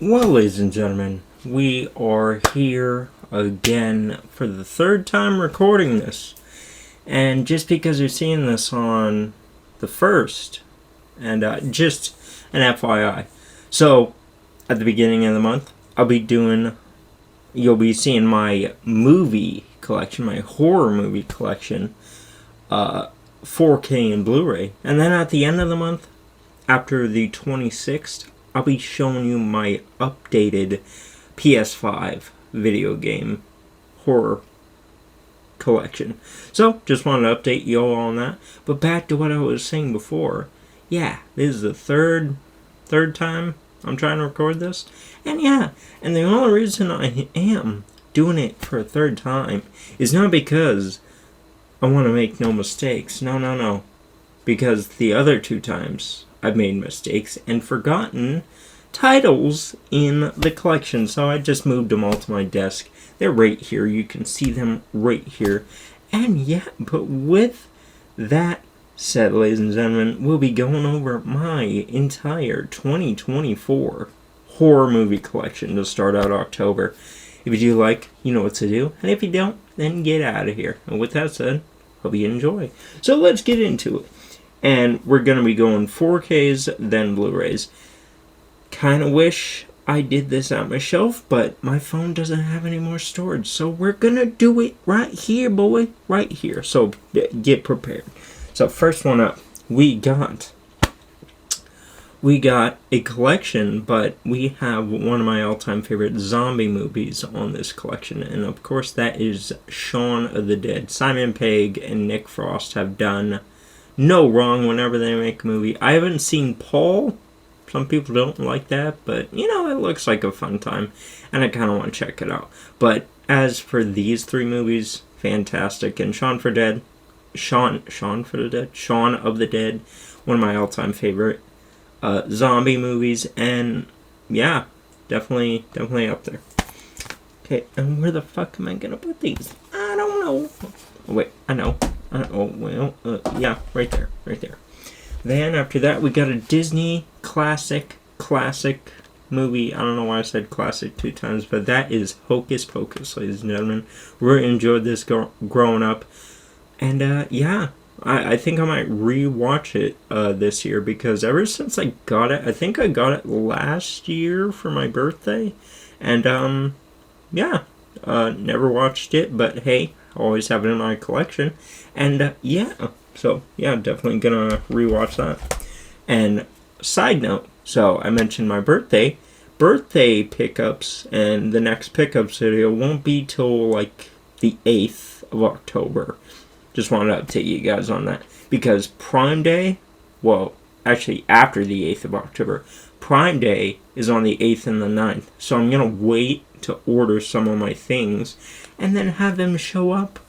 Well, ladies and gentlemen, we are here again for the third time recording this. And just because you're seeing this on the 1st, and just an FYI. So, at the beginning of the month, you'll be seeing my movie collection, my horror movie collection, 4K and Blu-ray. And then at the end of the month, after the 26th, I'll be showing you my updated PS5 video game horror collection. So, just wanted to update you all on that. But back to what I was saying before. Yeah, this is the third time I'm trying to record this. And yeah, and the only reason I am doing it for a third time is not because I want to make no mistakes. No. Because the other 2 times I've made mistakes and forgotten titles in the collection, so I just moved them all to my desk. They're right here. You can see them right here. And yeah, but with that said, ladies and gentlemen, we'll be going over my entire 2024 horror movie collection to start out October. If you do like, you know what to do. And if you don't, then get out of here. And with that said, hope you enjoy. So let's get into it. And we're going to be going 4Ks, then Blu-rays. Kind of wish I did this on my shelf, but my phone doesn't have any more storage. So we're going to do it right here, boy. Right here. So get prepared. So first one up, we got a collection, but we have one of my all-time favorite zombie movies on this collection. And of course that is Shaun of the Dead. Simon Pegg and Nick Frost have done no wrong whenever they make a movie. I haven't seen Paul. Some people don't like that, but you know, it looks like a fun time, and I kind of want to check it out. But as for these 3 movies, fantastic. And Shaun of the Dead, one of my all-time favorite zombie movies, and yeah, definitely up there. Okay, and where the fuck am I gonna put these? I don't know. Oh, wait, I know. Yeah, right there. Then after that, we got a Disney classic movie. I don't know why I said classic 2 times, but that is Hocus Pocus, ladies and gentlemen. Really enjoyed this growing up, and yeah, I think I might rewatch it this year, because ever since I got it, I think I got it last year for my birthday, and yeah, never watched it, but hey, always have it in my collection, and yeah, so yeah, definitely gonna rewatch that. And side note, so I mentioned my birthday pickups, and the next pickups video won't be till like the 8th of October. Just wanted to update you guys on that, because Prime Day, well, actually after the 8th of October, Prime Day is on the 8th and the 9th, so I'm gonna wait to order some of my things and then have them show up,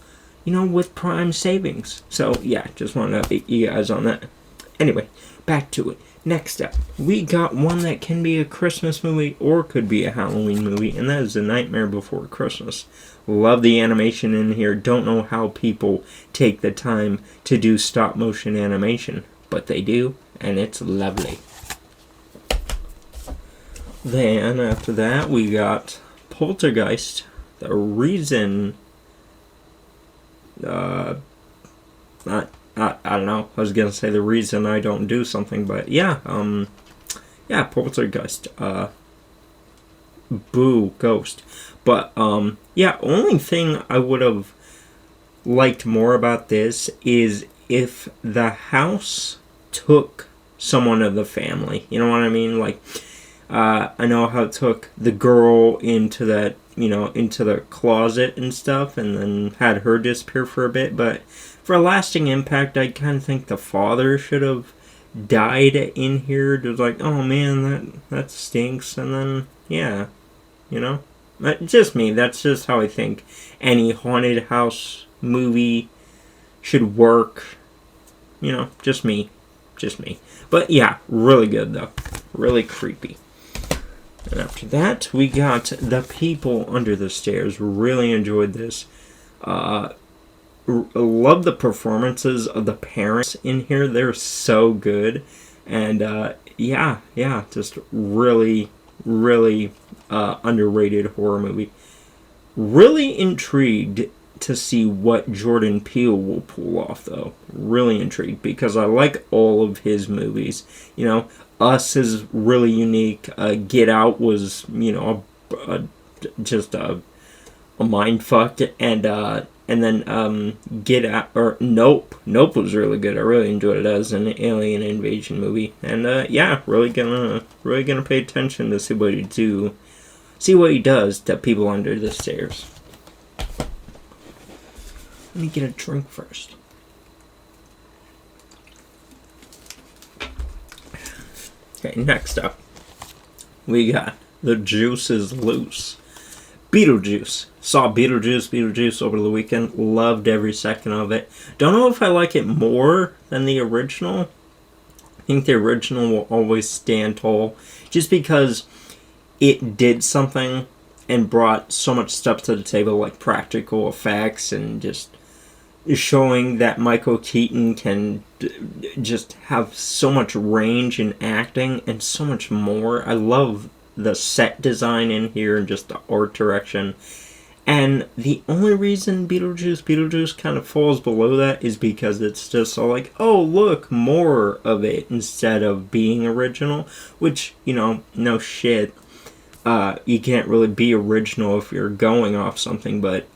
you know, with Prime savings. So yeah, just wanted to update you guys on that. Anyway, back to it. Next up, we got one that can be a Christmas movie or could be a Halloween movie, and that is The Nightmare Before Christmas. Love the animation in here. Don't know how people take the time to do stop motion animation, but they do, and it's lovely. Then after that, we got Poltergeist. The reason, I don't know. I was gonna say the reason I don't do something, but yeah, Poltergeist. Boo, Ghost. But yeah, only thing I would have liked more about this is if the house took someone of the family. You know what I mean? Like, I know how it took the girl into that, into the closet and stuff, and then had her disappear for a bit, but for a lasting impact, I kind of think the father should have died in here. Just like, oh man, that stinks, and then, yeah, just me, that's just how I think any haunted house movie should work, just me. But yeah, really good though, really creepy. And after that, we got The People Under the Stairs. Really enjoyed this. Love the performances of the parents in here. They're so good. And yeah, just really really underrated horror movie. Really intrigued to see what Jordan Peele will pull off, though. Really intrigued, because I like all of his movies. You know, Us is really unique. Get Out was, you know, just a mind fuck, and then Get Out, or Nope. Nope was really good. I really enjoyed it as an alien invasion movie, and yeah, really gonna pay attention to see what he does to people under the stairs. Let me get a drink first. Okay, next up, we got The Juice is Loose. Beetlejuice. Saw Beetlejuice over the weekend. Loved every second of it. Don't know if I like it more than the original. I think the original will always stand tall, just because it did something and brought so much stuff to the table, like practical effects and just showing that Michael Keaton can just have so much range in acting and so much more. I love the set design in here and just the art direction. And the only reason Beetlejuice kind of falls below that is because it's just all like, oh, look, more of it instead of being original. Which, you know, no shit. You can't really be original if you're going off something, but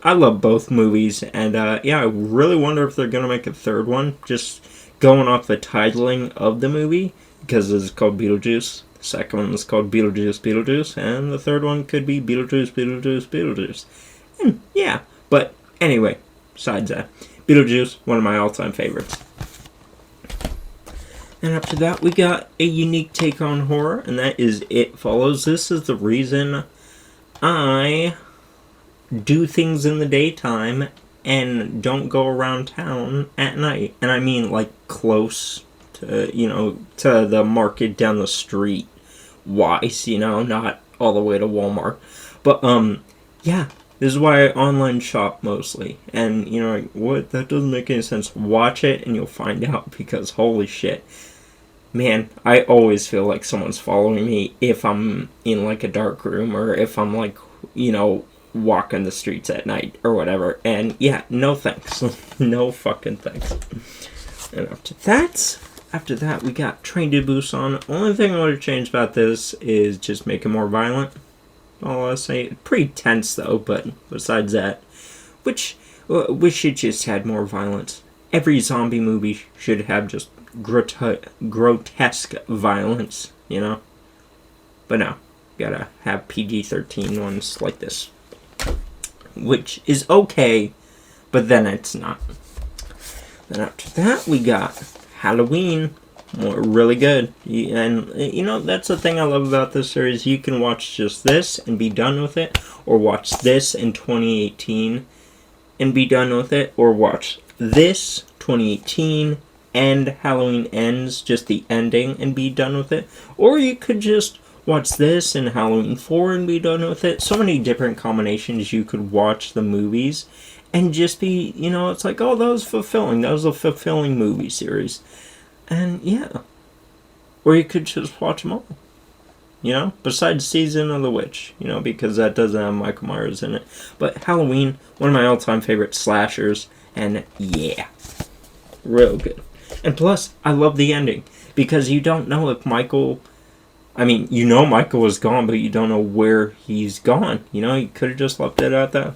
I love both movies, and yeah, I really wonder if they're going to make a third one, just going off the titling of the movie, because it's called Beetlejuice. The second one is called Beetlejuice, and the third one could be Beetlejuice. And yeah, but anyway, besides that, Beetlejuice, one of my all-time favorites. And after that, we got a unique take on horror, and that is It Follows. This is the reason I do things in the daytime and don't go around town at night. And I mean, like, close to, you know, to the market down the street wise, you know, not all the way to Walmart. But, yeah, this is why I online shop mostly. And, you know, like, what? That doesn't make any sense. Watch it and you'll find out, because holy shit. Man, I always feel like someone's following me if I'm in, like, a dark room, or if I'm, like, you know, walking the streets at night or whatever. And yeah, no thanks. No fucking thanks. And after that we got Train to Busan. Only thing I would have changed about this is just make it more violent. All I'll say, pretty tense though, but besides that, wish it just had more violence. Every zombie movie should have just grotesque violence, you know? But no, gotta have PG-13 ones like this. Which is okay, but then it's not. Then after that, we got Halloween. Really good. And, you know, that's the thing I love about this series. You can watch just this and be done with it, or watch this in 2018 and be done with it, or watch this 2018 and Halloween Ends, just the ending, and be done with it. Or you could just watch this and Halloween 4 and be done with it. So many different combinations you could watch the movies and just be, you know, it's like, oh, that was fulfilling. That was a fulfilling movie series. And yeah. Or you could just watch them all. You know, besides Season of the Witch, you know, because that doesn't have Michael Myers in it. But Halloween, one of my all-time favorite slashers, and yeah, real good. And plus, I love the ending, because you don't know if Michael... I mean, you know Michael was gone, but you don't know where he's gone. You know, you could have just left it at that.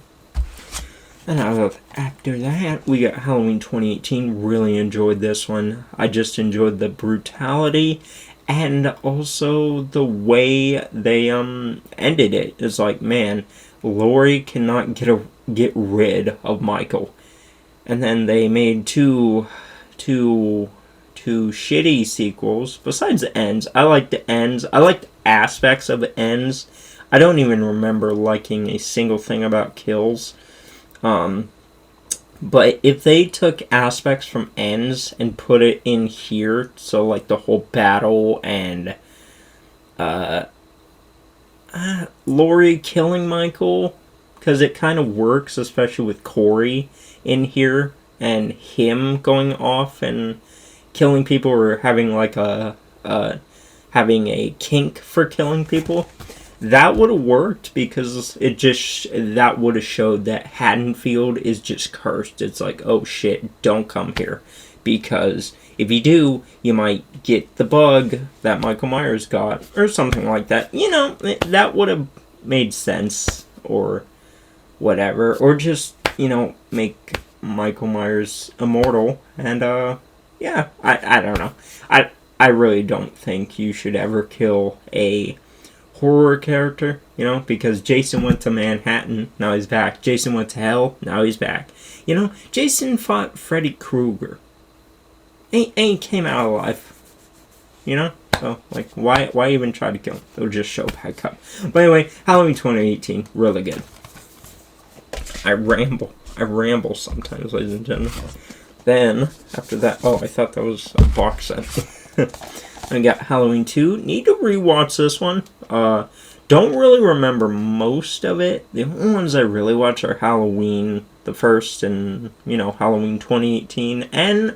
And after that, we got Halloween 2018. Really enjoyed this one. I just enjoyed the brutality and also the way they ended it. It's like, man, Laurie cannot get rid of Michael. And then they made two shitty sequels. Besides the ends, I like the ends. I liked aspects of the ends. I don't even remember liking a single thing about kills. But if they took aspects from ends and put it in here, so like the whole battle and Laurie killing Michael, because it kind of works, especially with Corey in here and him going off and killing people, or having like a having a kink for killing people, that would have worked because that would have showed that Haddonfield is just cursed. It's like, oh shit, don't come here. Because if you do, you might get the bug that Michael Myers got, or something like that. You know, that would have made sense, or whatever. Or just, you know, make Michael Myers immortal. And, yeah, I don't know. I really don't think you should ever kill a horror character, you know, because Jason went to Manhattan, now he's back. Jason went to hell, now he's back. You know, Jason fought Freddy Krueger. Ain't came out alive. You know? So, like, why even try to kill him? It'll just show back up. But anyway, Halloween 2018, really good. I ramble sometimes, ladies and gentlemen. Then, after that, oh, I thought that was a box set. I got Halloween 2. Need to rewatch this one. Don't really remember most of it. The only ones I really watch are Halloween, the first, and, you know, Halloween 2018, and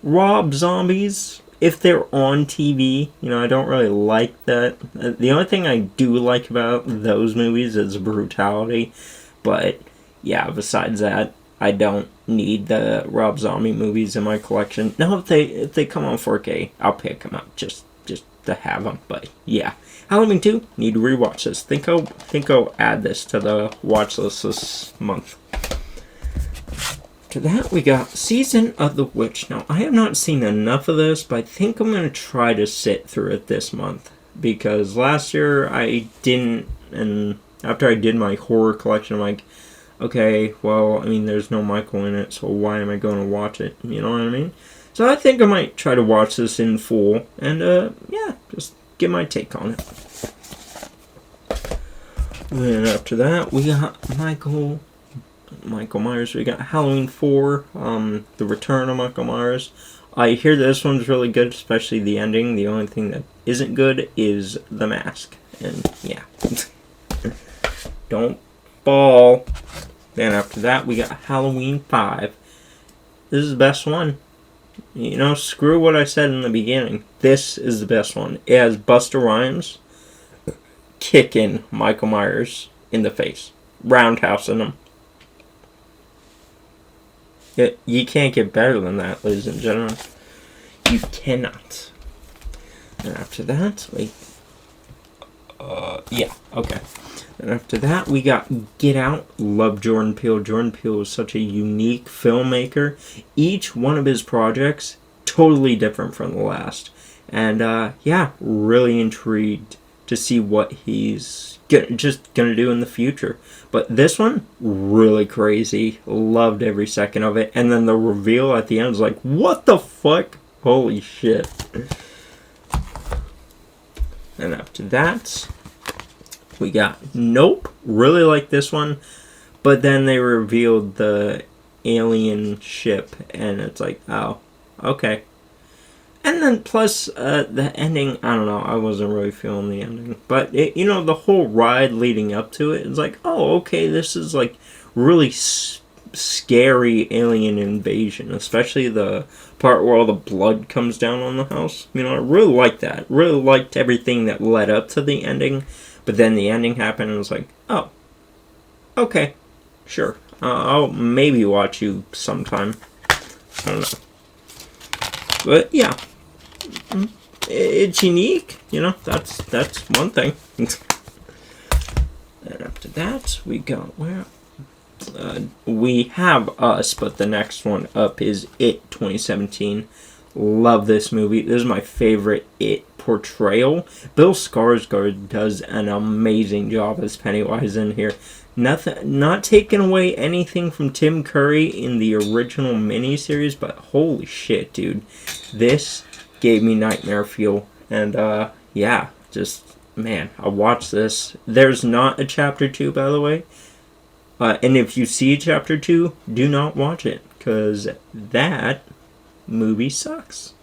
Rob Zombies, if they're on TV. You know, I don't really like that. The only thing I do like about those movies is brutality. But, yeah, besides that, I don't need the Rob Zombie movies in my collection. Now, if they come on 4K, I'll pick them up just to have them. But, yeah. Halloween 2, need to rewatch this. Think I'll add this to the watch list this month. After that, we got Season of the Witch. Now, I have not seen enough of this, but I think I'm going to try to sit through it this month. Because last year, I didn't, and after I did my horror collection, I'm like, okay, well, I mean, there's no Michael in it, so why am I going to watch it? You know what I mean? So I think I might try to watch this in full, and, yeah, just get my take on it. Then after that, we got Michael Myers. We got Halloween 4, The Return of Michael Myers. I hear this one's really good, especially the ending. The only thing that isn't good is the mask. And, yeah. Don't fall. Then after that, we got Halloween 5. This is the best one. You know, screw what I said in the beginning. This is the best one. It has Busta Rhymes kicking Michael Myers in the face. Roundhousing him. You can't get better than that, ladies and gentlemen. You cannot. And after that, yeah, okay. And after that, we got Get Out. Love Jordan Peele. Jordan Peele is such a unique filmmaker. Each one of his projects, totally different from the last. And, yeah, really intrigued to see what he's just gonna do in the future. But this one, really crazy. Loved every second of it. And then the reveal at the end was like, what the fuck? Holy shit. And after that, we got Nope. Really like this one. But then they revealed the alien ship. And it's like, oh, okay. And then plus, the ending, I don't know, I wasn't really feeling the ending. But, you know, the whole ride leading up to it, it's like, oh, okay, this is like really scary alien invasion. Especially the part where all the blood comes down on the house. You know, I really liked that. Really liked everything that led up to the ending. But then the ending happened and it was like, oh, okay, sure. I'll maybe watch you sometime. I don't know. But, yeah. It's unique, you know, that's one thing. And after that, we got we have Us, but the next one up is It 2017. Love this movie. This is my favorite It portrayal. Bill Skarsgård does an amazing job as Pennywise in here. Not taking away anything from Tim Curry in the original miniseries, but holy shit, dude. This gave me nightmare feel. And, yeah, just, man, I watched this. There's not a chapter 2, by the way. And if you see chapter 2, do not watch it. Because that movie sucks.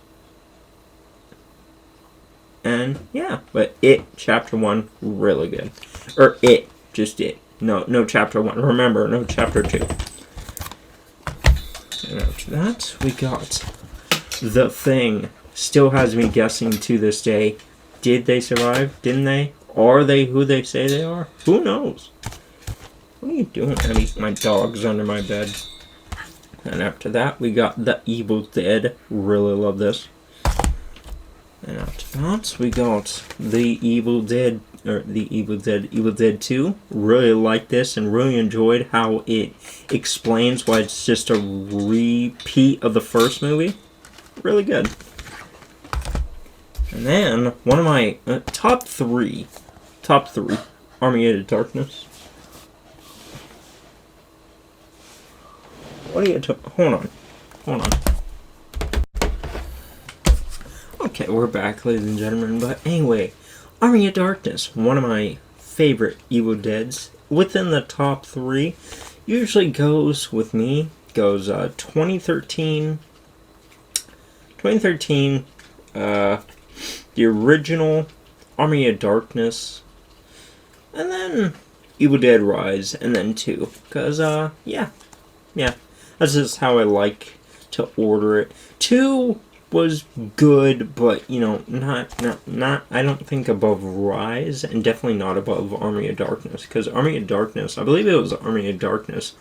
And, yeah, but It, chapter 1, really good. Or It, just It. No chapter 1. Remember, no chapter 2. And after that, we got The Thing. Still has me guessing to this day. Did they survive? Didn't they? Are they who they say they are? Who knows? What are you doing, Eddie? My dog's under my bed. And after that, we got The Evil Dead. Really love this. And after that, we got The Evil Dead, Evil Dead 2. Really like this and really enjoyed how it explains why it's just a repeat of the first movie. Really good. And then, one of my top three, Army of Darkness. What are you hold on. Okay, we're back, ladies and gentlemen, but anyway, Army of Darkness, one of my favorite Evil Deads, within the top three, usually goes 2013, the original Army of Darkness, and then Evil Dead Rise, and then 2, because, yeah, that's just how I like to order it. 2 was good, but, not, I don't think above Rise, and definitely not above Army of Darkness, because Army of Darkness, I believe it was Army of Darkness,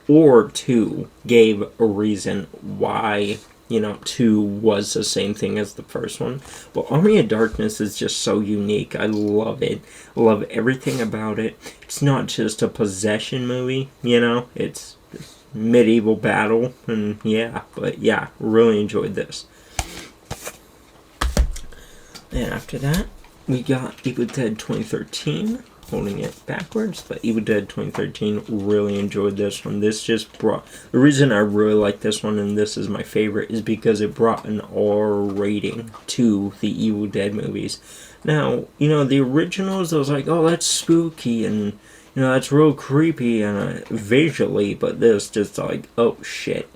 or 2, gave a reason why, 2 was the same thing as the first one. But Army of Darkness is just so unique. I love it. I love everything about it. It's not just a possession movie, it's medieval battle, and really enjoyed this. And after that, we got Evil Dead 2013, holding it backwards, but Evil Dead 2013, really enjoyed this one. This just brought, the reason I really like this one, and this is my favorite, is because it brought an R rating to the Evil Dead movies. Now, the originals, I was like, oh, that's spooky, and that's real creepy and visually, but this just like, oh shit,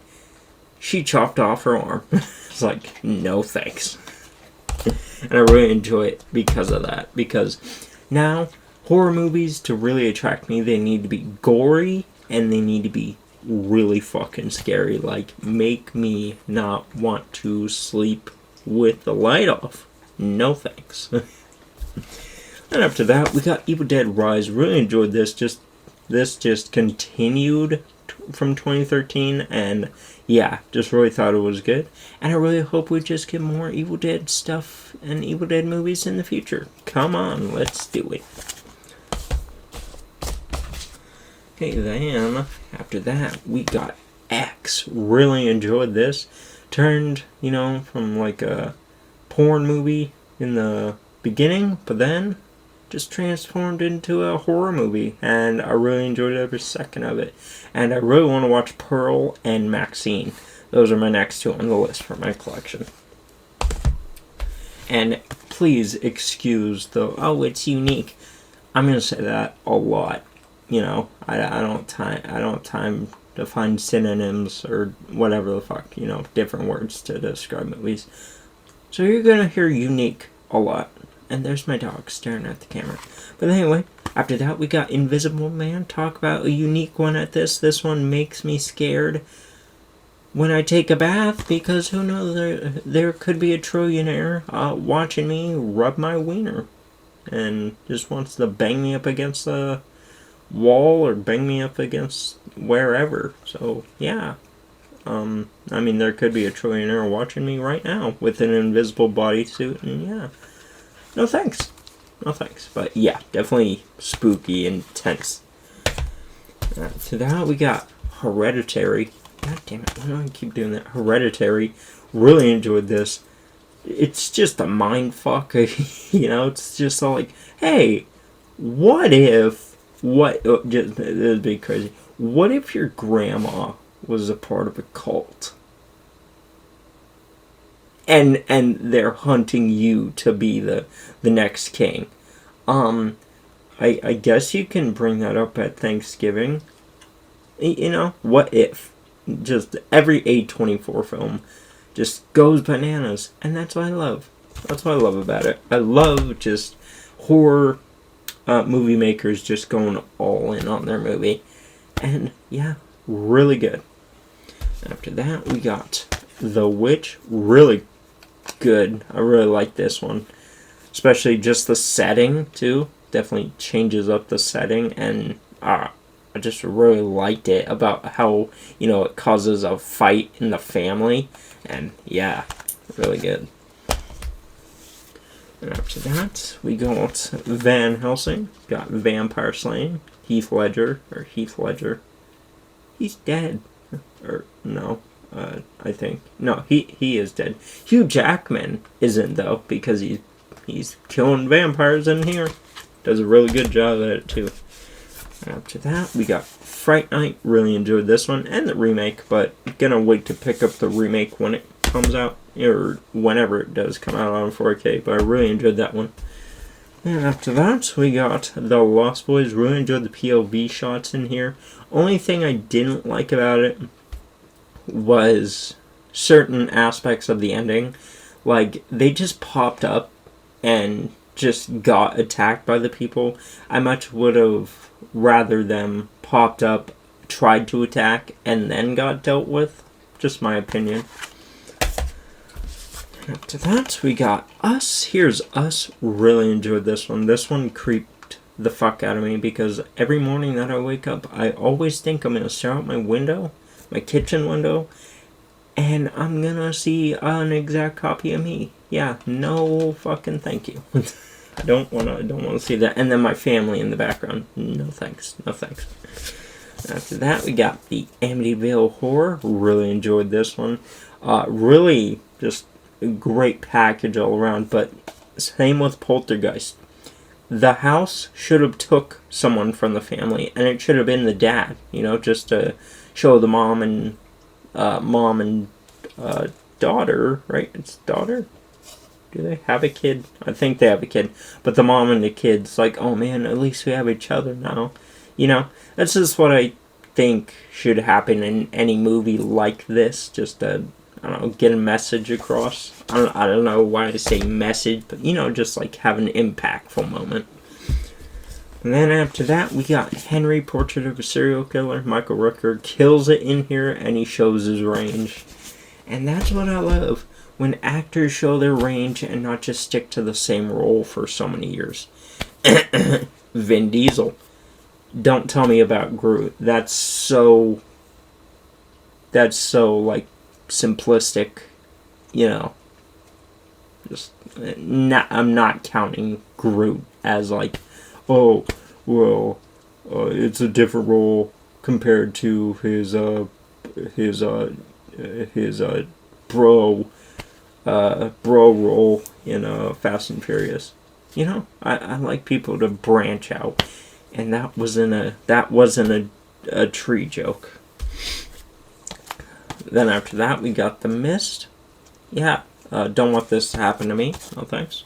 she chopped off her arm. It's like, no thanks. And I really enjoy it because of that. Because now, horror movies, to really attract me, they need to be gory and they need to be really fucking scary. Like, make me not want to sleep with the light off. No thanks. And after that, we got Evil Dead Rise. Really enjoyed this. This just continued from 2013, and just really thought it was good. And I really hope we just get more Evil Dead stuff and Evil Dead movies in the future. Come on, let's do it. Okay, then after that, we got X. Really enjoyed this. Turned, from like a porn movie in the beginning, but then just transformed into a horror movie, and I really enjoyed every second of it. And I really want to watch Pearl and Maxine. Those are my next two on the list for my collection. And please excuse the, oh, it's unique. I'm gonna say that a lot. I don't have time to find synonyms or whatever the fuck, different words to describe movies. So you're gonna hear unique a lot. And there's my dog staring at the camera. But anyway, after that we got Invisible Man. Talk about a unique one at this. This one makes me scared when I take a bath, because who knows, there could be a trillionaire watching me rub my wiener and just wants to bang me up against the wall or bang me up against wherever. So yeah. There could be a trillionaire watching me right now with an invisible bodysuit, and yeah. No thanks. But yeah, definitely spooky and tense. So now we got Hereditary. God damn it, why do I keep doing that? Hereditary. Really enjoyed this. It's just a mind fuck. It's just all like, hey, what if, this would be crazy. What if your grandma was a part of a cult? And they're hunting you to be the next king. I guess you can bring that up at Thanksgiving. What if? Just every A24 film just goes bananas. And that's what I love. That's what I love about it. I love just horror movie makers just going all in on their movie. And yeah, really good. After that, we got The Witch. Really good. I really like this one. especially just the setting too. Definitely changes up the setting, and I just really liked it about how it causes a fight in the family, and yeah, really good. And after that, we got Van Helsing, got Vampire Slaying, Heath Ledger. He's dead. Or, no, I think. No, he is dead. Hugh Jackman isn't, though, because he's killing vampires in here. Does a really good job at it, too. After that, we got Fright Night. Really enjoyed this one, and the remake, but gonna wait to pick up the remake when it comes out, or whenever it does come out on 4K, but I really enjoyed that one. And after that, we got The Lost Boys. Really enjoyed the POV shots in here. Only thing I didn't like about it was certain aspects of the ending. Like, they just popped up and just got attacked by the people. I much would have rather them popped up, tried to attack, and then got dealt with. Just my opinion. After that, we got Us. Here's Us. Really enjoyed this one. This one creeped the fuck out of me because every morning that I wake up, I always think I'm going to stare out my window, my kitchen window, and I'm going to see an exact copy of me. Yeah, no fucking thank you. I don't want to see that. And then my family in the background. No thanks. No thanks. After that, we got the Amityville Horror. Really enjoyed this one. Really just great package all around, but same with Poltergeist. The house should have took someone from the family, and it should have been the dad, just to show the mom and daughter, right? It's daughter? Do they have a kid? I think they have a kid, but the mom and the kid's like, oh man, at least we have each other now. That's just what I think should happen in any movie like this, just to get a message across. I don't know why I say message, but just like have an impactful moment. And then after that, we got Henry, Portrait of a Serial Killer. Michael Rooker kills it in here, and he shows his range. And that's what I love, when actors show their range and not just stick to the same role for so many years. Vin Diesel. Don't tell me about Groot. That's so like simplistic, just I'm not counting Groot as like, oh well, it's a different role compared to his bro role in Fast and Furious. I like people to branch out, and that wasn't a tree joke. Then after that, we got The Mist. Yeah, don't want this to happen to me. No thanks.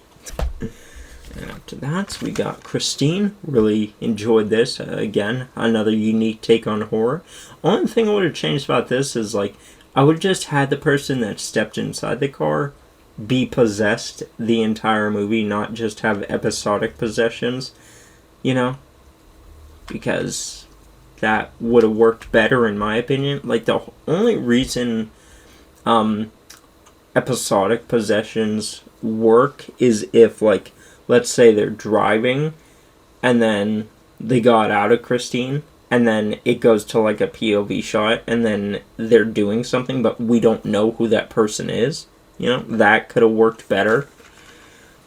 And after that, we got Christine. Really enjoyed this. Again, another unique take on horror. Only thing I would have changed about this is, like, I would have just had the person that stepped inside the car be possessed the entire movie, not just have episodic possessions, because that would have worked better in my opinion. Like, the only reason episodic possessions work is if, like, let's say they're driving and then they got out of Christine and then it goes to like a POV shot and then they're doing something but we don't know who that person is. That could have worked better.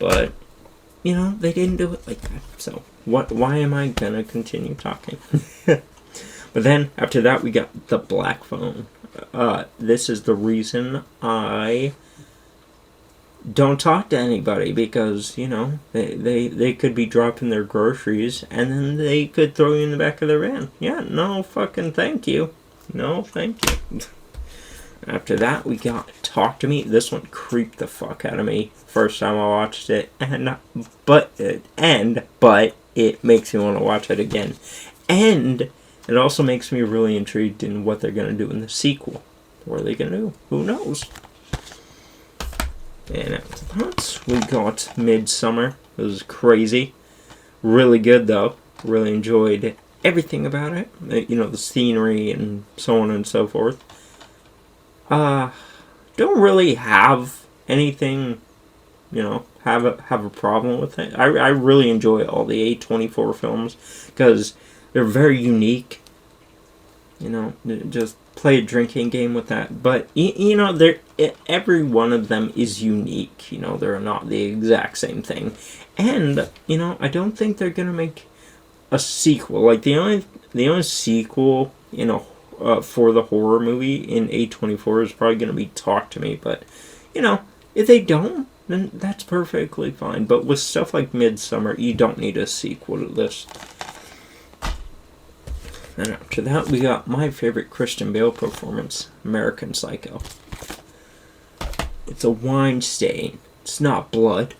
But, they didn't do it like that. So, why am I gonna continue talking? But then, after that, we got The Black Phone. This is the reason I don't talk to anybody, because, they could be dropping their groceries, and then they could throw you in the back of their van. Yeah, no fucking thank you. No thank you. After that, we got Talk to Me. This one creeped the fuck out of me first time I watched it, but it makes me want to watch it again. And it also makes me really intrigued in what they're going to do in the sequel. What are they going to do? Who knows? And after that, we got Midsummer. It was crazy. Really good, though. Really enjoyed everything about it. The scenery and so on and so forth. Don't really have anything have a problem with it. I really enjoy all the A24 films because they're very unique. Just play a drinking game with that. But every one of them is unique. They're not the exact same thing. And I don't think they're gonna make a sequel. Like the only sequel for the horror movie in A24 is probably gonna be Talk to Me. But if they don't, then that's perfectly fine. But with stuff like Midsommar, you don't need a sequel to this. And after that, we got my favorite Christian Bale performance, American Psycho. It's a wine stain. It's not blood.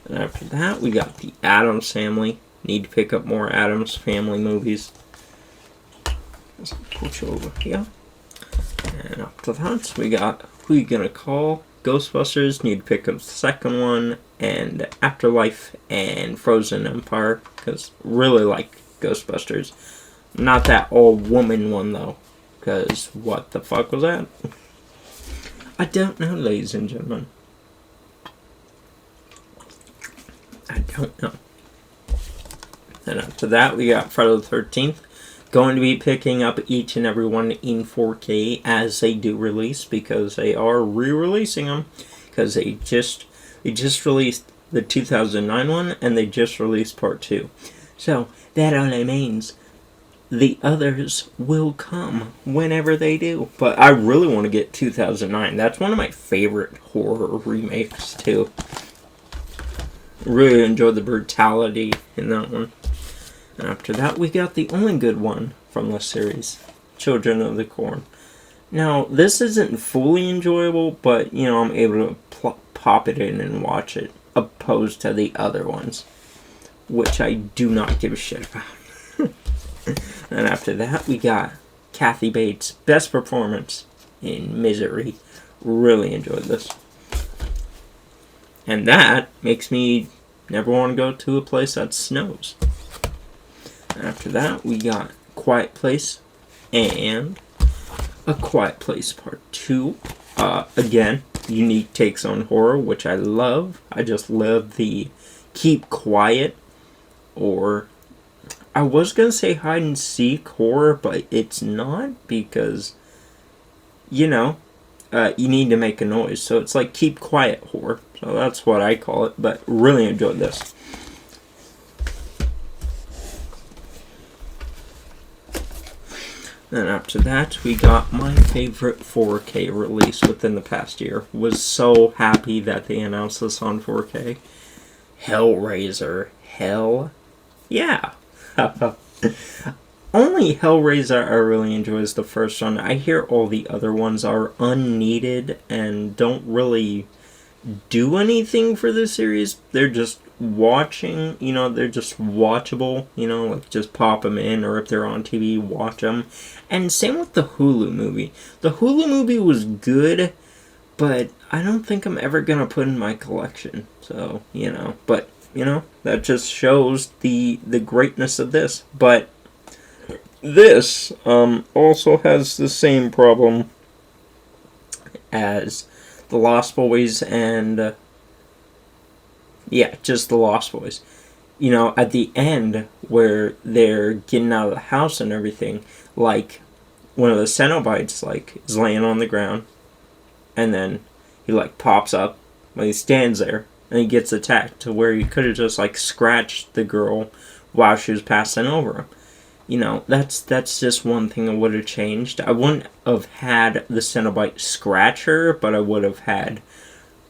And after that, we got the Addams Family. Need to pick up more Addams Family movies. Let's put you over here. And after that, we got Who You Gonna Call? Ghostbusters. Need to pick up the second one. And Afterlife and Frozen Empire. Because really like Ghostbusters. Not that all-woman one, though. Because what the fuck was that? I don't know, ladies and gentlemen. I don't know. And after that, we got Friday the 13th. Going to be picking up each and every one in 4K as they do release, because they are re-releasing them. Because they just released the 2009 one, and they just released part 2. So, that only means the others will come whenever they do. But I really want to get 2009. That's one of my favorite horror remakes, too. Really enjoyed the brutality in that one. And after that, we got the only good one from the series, Children of the Corn. Now, this isn't fully enjoyable, but, I'm able to pop it in and watch it, opposed to the other ones, which I do not give a shit about. And after that, we got Kathy Bates' best performance in Misery. Really enjoyed this. And that makes me never want to go to a place that snows. After that, we got Quiet Place and A Quiet Place Part 2. Again, unique takes on horror, which I love. I just love the keep quiet, or I was going to say hide and seek horror, but it's not, because, you need to make a noise. So it's like keep quiet horror. So that's what I call it, but really enjoyed this. And after that, we got my favorite 4K release within the past year. Was so happy that they announced this on 4K. Hellraiser. Hell yeah. Only Hellraiser I really enjoy is the first one. I hear all the other ones are unneeded and don't really do anything for the series. They're just watching, they're just watchable, like just pop them in, or if they're on TV, watch them. And same with the Hulu movie. The Hulu movie was good, but I don't think I'm ever gonna put in my collection. So, but, that just shows the greatness of this. But this also has the same problem as The Lost Boys and just The Lost Boys. At the end where they're getting out of the house and everything, like one of the Cenobites is laying on the ground, and then he pops up when he stands there, and he gets attacked, to where he could have just scratched the girl while she was passing over him. That's just one thing I would have changed. I wouldn't have had the Cenobite scratch her, but I would have had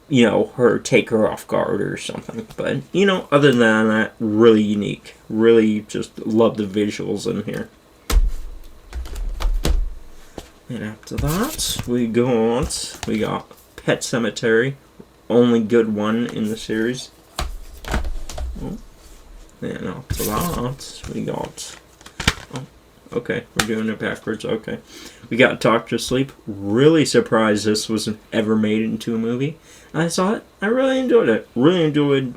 her take her off guard or something. But, other than that, really unique. Really just love the visuals in here. And after that, we got Pet Sematary. Only good one in the series. Oh. And after that, we got... Oh, okay, we're doing it backwards. Okay. We got Doctor Sleep. Really surprised this was ever made into a movie. I saw it. I really enjoyed it. Really enjoyed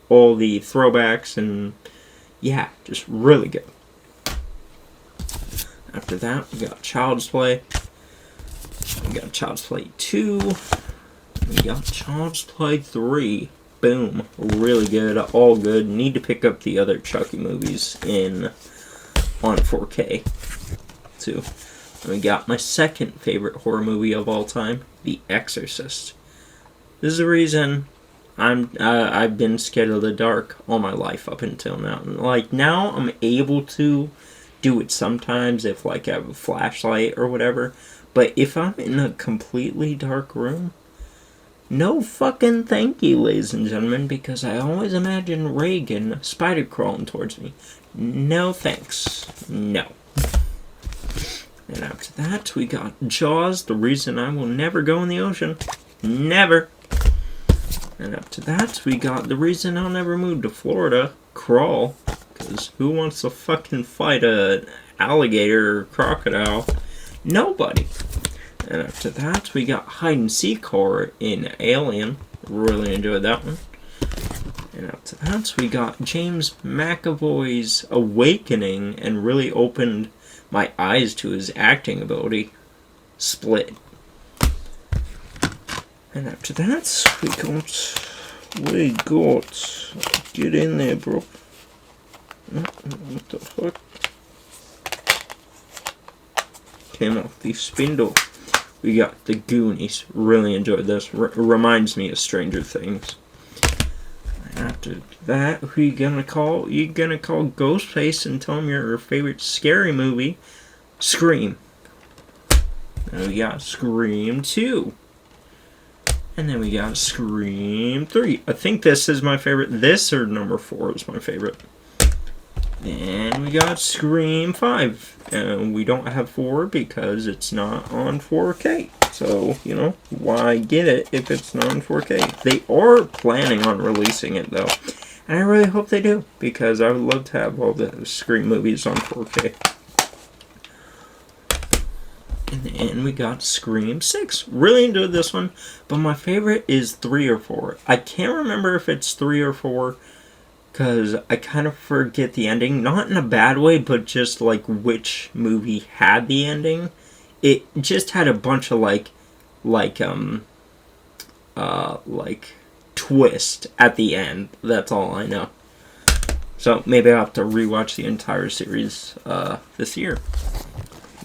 all the throwbacks, and yeah, just really good. After that, we got Child's Play. We got Child's Play 2. We got Child's Play 3. Boom. Really good. All good. Need to pick up the other Chucky movies on 4K too. And we got my second favorite horror movie of all time, The Exorcist. This is the reason I've been scared of the dark all my life up until now. Like, now I'm able to do it sometimes if, like, I have a flashlight or whatever. But if I'm in a completely dark room, no fucking thank you, ladies and gentlemen, because I always imagine Reagan spider crawling towards me. No thanks. No. And after that, we got Jaws, the reason I will never go in the ocean. Never. And after that, we got the reason I'll never move to Florida, Crawl. Because who wants to fucking fight an alligator or crocodile? Nobody. And after that, we got Hide and Seek horror in Alien. Really enjoyed that one. And after that, we got James McAvoy's Awakening, and really opened my eyes to his acting ability. Split. And after that, we got, get in there, bro. What the fuck? Came off the spindle. We got The Goonies. Really enjoyed this. Reminds me of Stranger Things. And after that, who you gonna call? You gonna call Ghostface and tell him your favorite scary movie? Scream. And we got Scream 2. And then we got Scream 3. I think this is my favorite. This or number 4 is my favorite. Then we got Scream 5. And we don't have 4 because it's not on 4K. So, you know, why get it if it's not on 4K? They are planning on releasing it, though. And I really hope they do, because I would love to have all the Scream movies on 4K. And then we got Scream 6. Really enjoyed this one, but my favorite is 3 or 4. I can't remember if it's 3 or 4, because I kind of forget the ending. Not in a bad way, but just like which movie had the ending. It just had a bunch of like twist at the end. That's all I know. So maybe I'll have to rewatch the entire series this year.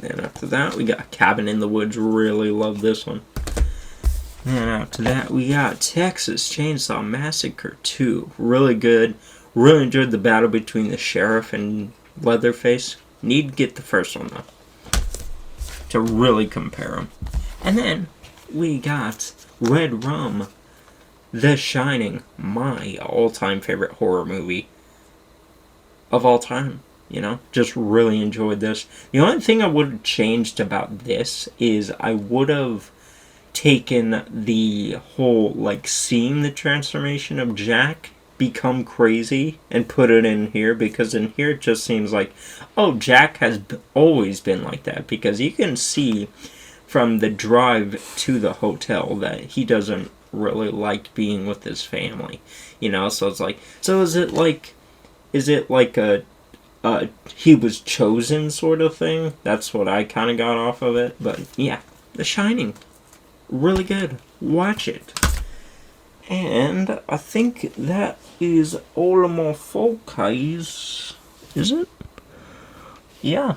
And after that, we got Cabin in the Woods. Really love this one. And after that, we got Texas Chainsaw Massacre 2. Really good. Really enjoyed the battle between the sheriff and Leatherface. Need to get the first one, though, to really compare them. And then we got Red Rum, The Shining, my all-time favorite horror movie of all time. You know, just really enjoyed this. The only thing I would have changed about this is I would have taken the whole, like, seeing the transformation of Jack become crazy and put it in here, because in here it just seems like, oh, Jack has always been like that, because you can see from the drive to the hotel that he doesn't really like being with his family, you know. So it's like, so is it like a he was chosen sort of thing? That's what I kind of got off of it. But yeah, The Shining, really good. Watch it. And I think that is all of my 4Ks. Is it? Yeah,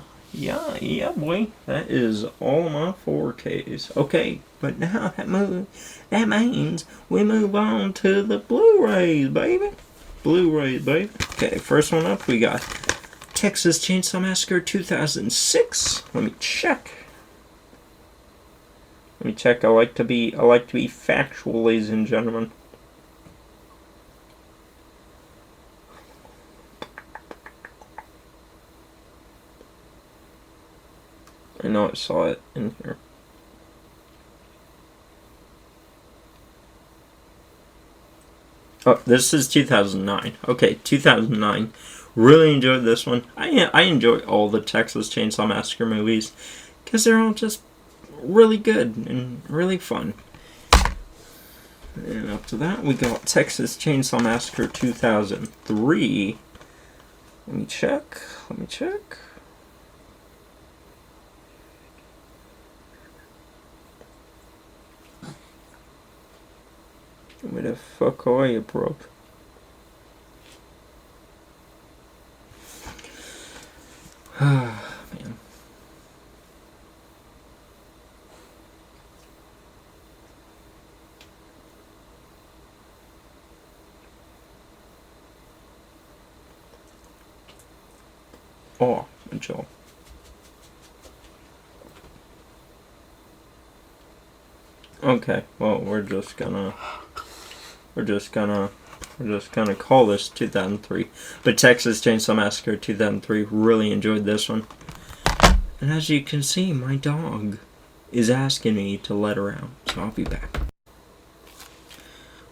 boy. That is all my 4Ks. Okay, but now that means we move on to the Blu-rays, baby. Blu-rays, baby. Okay, first one up, we got Texas Chainsaw Massacre 2006. Let me check. I like to be factual, ladies and gentlemen. I know I saw it in here. Oh, this is 2009. Okay, 2009. Really enjoyed this one. I enjoy all the Texas Chainsaw Massacre movies because they're all just really good and really fun. And after that, we got Texas Chainsaw Massacre 2003. Let me check. Where the fuck are you, bro? Man. Oh, Mitchell. Okay, well, we're just gonna call this 2003. But Texas Chainsaw Massacre 2003, really enjoyed this one. And as you can see, my dog is asking me to let her out, so I'll be back.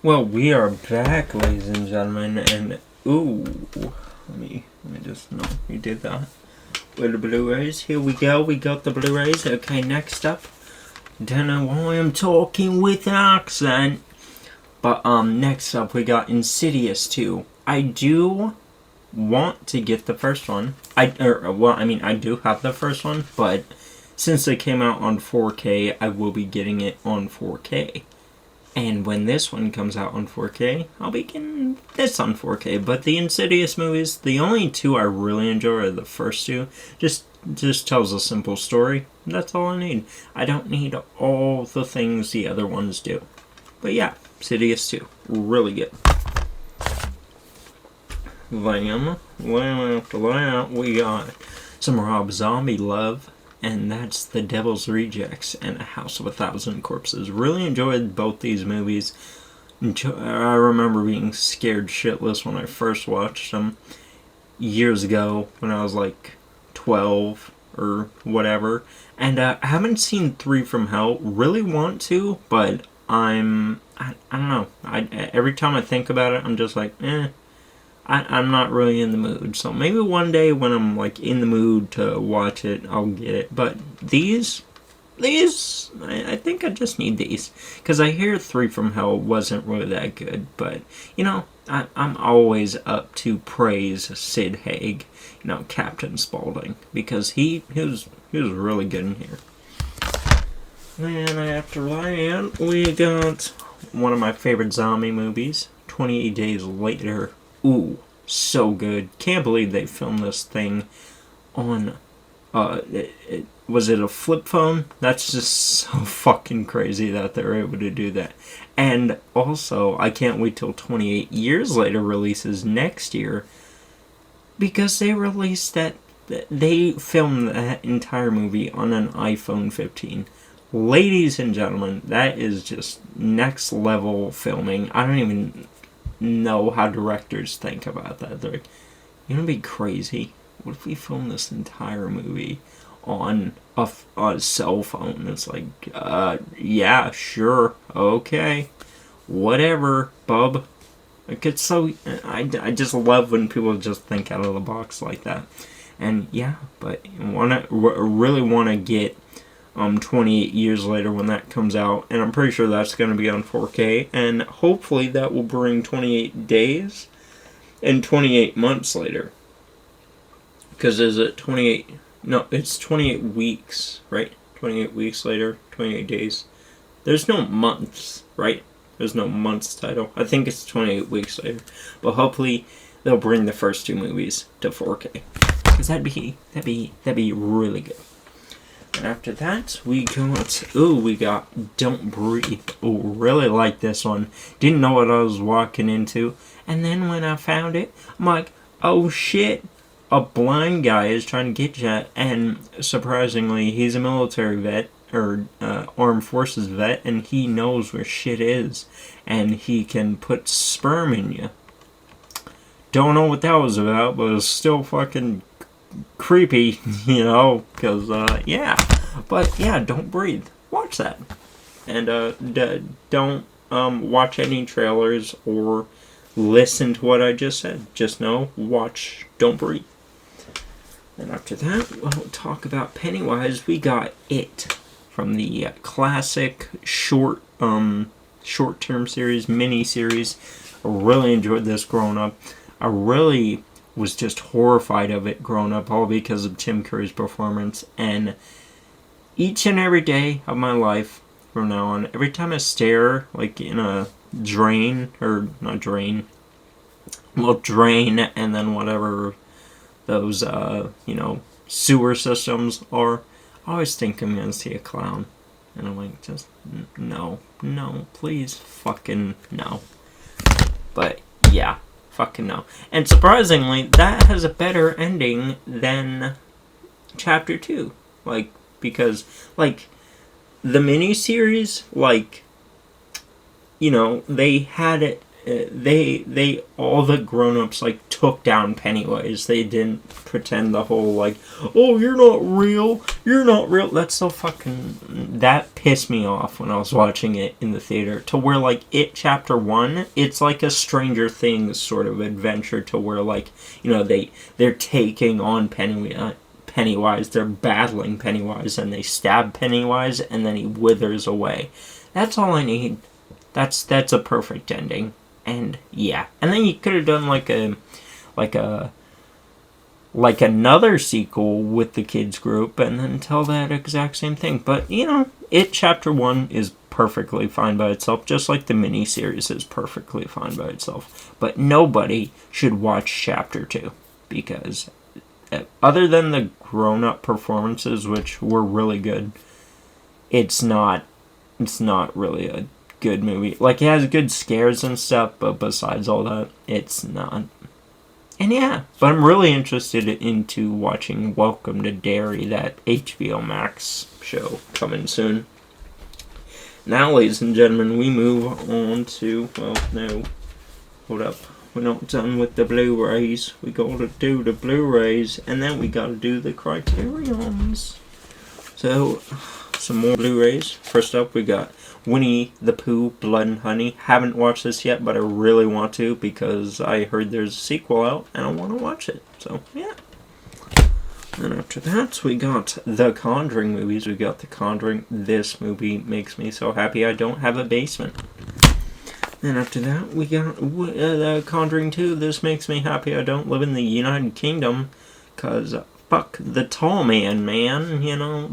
Well, we are back, ladies and gentlemen, and ooh, let me just know you did that. With the Blu-rays, here we go. We got the Blu-rays. Okay, next up. Don't know why I'm talking with an accent. But next up we got Insidious 2. I do want to get the first one. I do have the first one, but since it came out on 4K, I will be getting it on 4K. And when this one comes out on 4K, I'll be getting this on 4K. But the Insidious movies, the only two I really enjoy are the first two. Just tells a simple story. That's all I need. I don't need all the things the other ones do. But yeah, Insidious 2. Really good. Lamb after lamb, we got some Rob Zombie love. And that's The Devil's Rejects and A House of a Thousand Corpses. Really enjoyed both these movies. I remember being scared shitless when I first watched them years ago when I was like 12 or whatever. And I haven't seen 3 from Hell. Really want to, but I don't know. Every time I think about it, I'm just like, I'm not really in the mood. So maybe one day when I'm like in the mood to watch it, I'll get it. But these, I think I just need these. Because I hear 3 from Hell wasn't really that good. But, I'm always up to praise Sid Haig, Captain Spaulding. Because he was really good in here. Then after that, we got one of my favorite zombie movies, 28 Days Later. Ooh, so good. Can't believe they filmed this thing on, was it a flip phone? That's just so fucking crazy that they're able to do that. And also, I can't wait till 28 Years Later releases next year, because they released they filmed that entire movie on an iPhone 15. Ladies and gentlemen, that is just next level filming. I don't even know how directors think about that. They're like, it'd be crazy. What if we filmed this entire movie on a cell phone? It's like, yeah, sure, okay, whatever, bub. Like, it's so, I just love when people just think out of the box like that. And yeah, but really want to get 28 Years Later when that comes out, and I'm pretty sure that's going to be on 4K, and hopefully that will bring 28 Days and 28 Months Later. Because is it 28? No, it's 28 weeks, right? 28 weeks later, 28 days. There's no months, right? There's no months title. I think it's 28 weeks later. But hopefully they'll bring the first 2 movies to 4K. Because that'd be really good. And after that, we got Don't Breathe. Oh, really like this one. Didn't know what I was walking into. And then when I found it, I'm like, oh shit, a blind guy is trying to get you. And surprisingly, he's a military vet, or armed forces vet, and he knows where shit is. And he can put sperm in you. Don't know what that was about, but it's still fucking creepy, because, yeah. But, yeah, Don't Breathe. Watch that. And, don't, watch any trailers or listen to what I just said. Just know, watch Don't Breathe. And after that, we'll talk about Pennywise. We got It from the classic short-term series, mini-series. I really enjoyed this growing up. I really was just horrified of it growing up, all because of Tim Curry's performance. And each and every day of my life from now on, every time I stare like in a drain, or not drain, well, drain, and then whatever those, sewer systems are, I always think I'm gonna see a clown. And I'm like, just, no, please, fucking no. But, yeah, fucking no. And surprisingly, that has a better ending than Chapter 2. Like, because, like, the miniseries, like, they had it, they all the grown-ups, like, took down Pennywise. They didn't pretend the whole, like, oh, you're not real, that's so fucking, that pissed me off when I was watching it in the theater, to where, like, Chapter 1, it's like a Stranger Things sort of adventure, to where, like, they're taking on Pennywise, they're battling Pennywise, and they stab Pennywise, and then he withers away. That's all I need. That's a perfect ending. And yeah, and then you could have done like another sequel with the kids group, and then tell that exact same thing. But Chapter 1 is perfectly fine by itself, just like the miniseries is perfectly fine by itself. But nobody should watch Chapter 2, because other than the grown-up performances, which were really good, it's not really a good movie. Like, it has good scares and stuff, but besides all that, it's not. And yeah, but I'm really interested into watching Welcome to Derry, that HBO Max show coming soon. Now, ladies and gentlemen, we move on to, well, no, hold up. We're not done with the Blu-rays. We gotta do the Blu-rays, and then we gotta do the Criterions. So, some more Blu-rays. First up, we got Winnie the Pooh, Blood and Honey. Haven't watched this yet, but I really want to, because I heard there's a sequel out, and I want to watch it. So, yeah. And after that, we got the Conjuring movies. We got The Conjuring. This movie makes me so happy I don't have a basement. And after that, we got The Conjuring 2. This makes me happy I don't live in the United Kingdom, because fuck the tall man,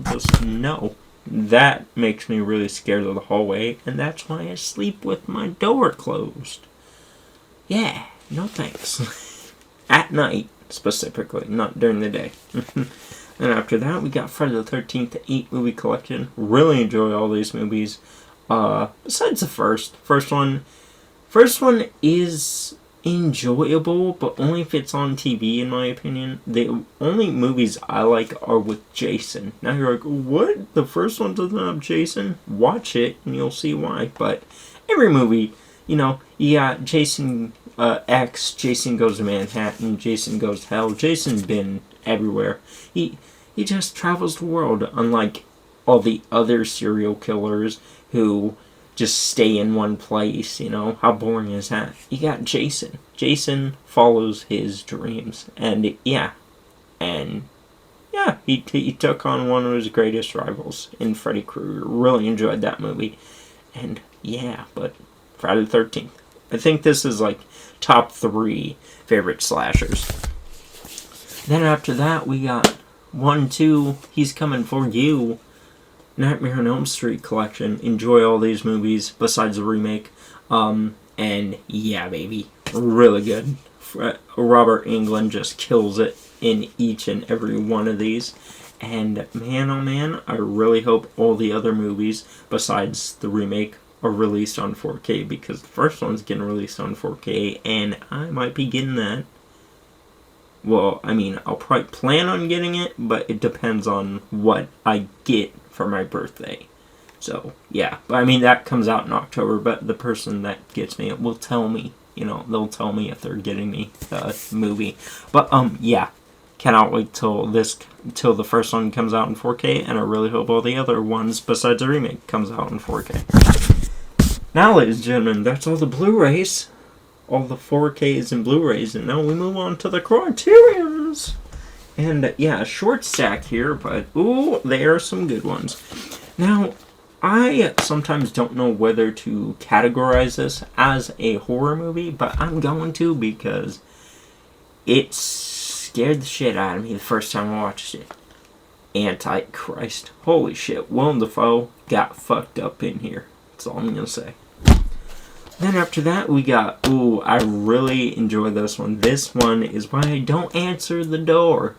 just no. That makes me really scared of the hallway, and that's why I sleep with my door closed. Yeah, no thanks. At night, specifically, not during the day. And after that, we got Friday the 13th 8-movie collection. Really enjoy all these movies. Besides the first one is enjoyable, but only if it's on TV, in my opinion. The only movies I like are with Jason. Now you're like, what? The first one doesn't have Jason? Watch it and you'll see why. But every movie, you got Jason X, Jason Goes to Manhattan, Jason Goes to Hell. Jason's been everywhere. He just travels the world, unlike all the other serial killers who just stay in one place, How boring is that? You got Jason. Jason follows his dreams. And, he took on one of his greatest rivals in Freddy Krueger. Really enjoyed that movie. And, but Friday the 13th. I think this is, like, top 3 favorite slashers. Then after that, we got 1, 2, He's Coming For You. Nightmare on Elm Street collection. Enjoy all these movies besides the remake. And yeah, baby. Really good. Robert Englund just kills it in each and every one of these. And man, oh man, I really hope all the other movies besides the remake are released on 4K, because the first one's getting released on 4K, and I might be getting that. Well, I mean, I'll probably plan on getting it, but it depends on what I get for my birthday. So, yeah. But I mean, that comes out in October, but the person that gets me it will tell me. They'll tell me if they're getting me the movie. But, yeah. Cannot wait till the first one comes out in 4K, and I really hope all the other ones besides the remake comes out in 4K. Now, ladies and gentlemen, that's all the Blu-rays. All the 4Ks and Blu-rays, and now we move on to the Criterions. And yeah, a short stack here, but ooh, there are some good ones. Now, I sometimes don't know whether to categorize this as a horror movie, but I'm going to, because it scared the shit out of me the first time I watched it. Antichrist. Holy shit, Willem Dafoe got fucked up in here. That's all I'm gonna say. Then after that, we got, ooh, I really enjoy this one. This one is why I don't answer the door.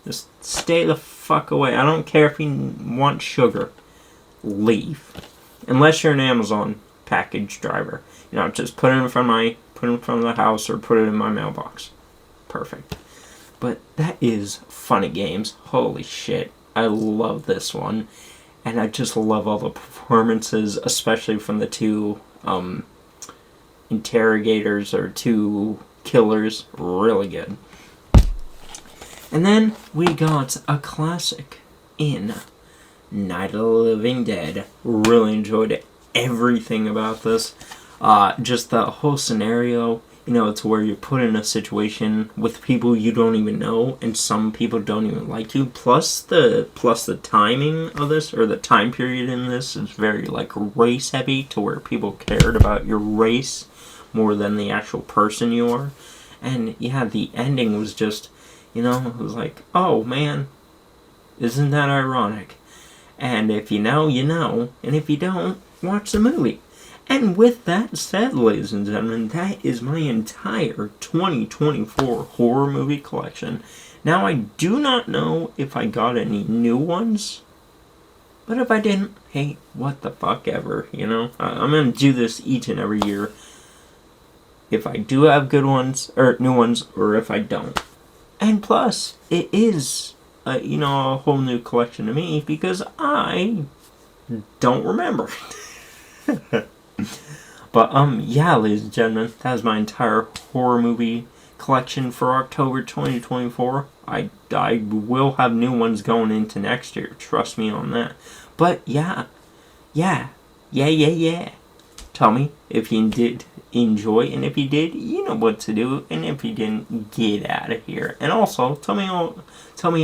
Just stay the fuck away. I don't care if you want sugar. Leave. Unless you're an Amazon package driver. You know, just put it in front of the house or put it in my mailbox. Perfect. But that is Funny Games. Holy shit. I love this one. And I just love all the performances, especially from the two interrogators or two killers. Really good. And then we got a classic in Night of the Living Dead. Really enjoyed everything about this. Just the whole scenario. You know, it's where you're put in a situation with people you don't even know, and some people don't even like you. Plus the timing of this, or the time period in this, is very like race heavy, to where people cared about your race more than the actual person you are. And yeah, the ending was just, you know, it was like, oh man, isn't that ironic? And if you know, you know, and if you don't, watch the movie. And with that said, ladies and gentlemen, that is my entire 2024 horror movie collection. Now, I do not know if I got any new ones, but if I didn't, hey, what the fuck ever, you know? I'm going to do this each and every year. If I do have good ones, or new ones, or if I don't. And plus, it is, you know, a whole new collection to me, because I don't remember. But, yeah, ladies and gentlemen, that is my entire horror movie collection for October 2024. I will have new ones going into next year. Trust me on that. But, yeah. Tell me if you did enjoy, and if you did, you know what to do. And if you didn't, get out of here. And also, tell me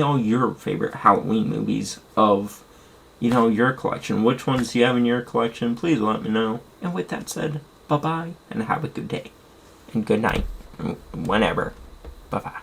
all your favorite Halloween movies of, you know, your collection. Which ones do you have in your collection? Please let me know. And with that said, bye-bye, and have a good day. And good night. Whenever. Bye-bye.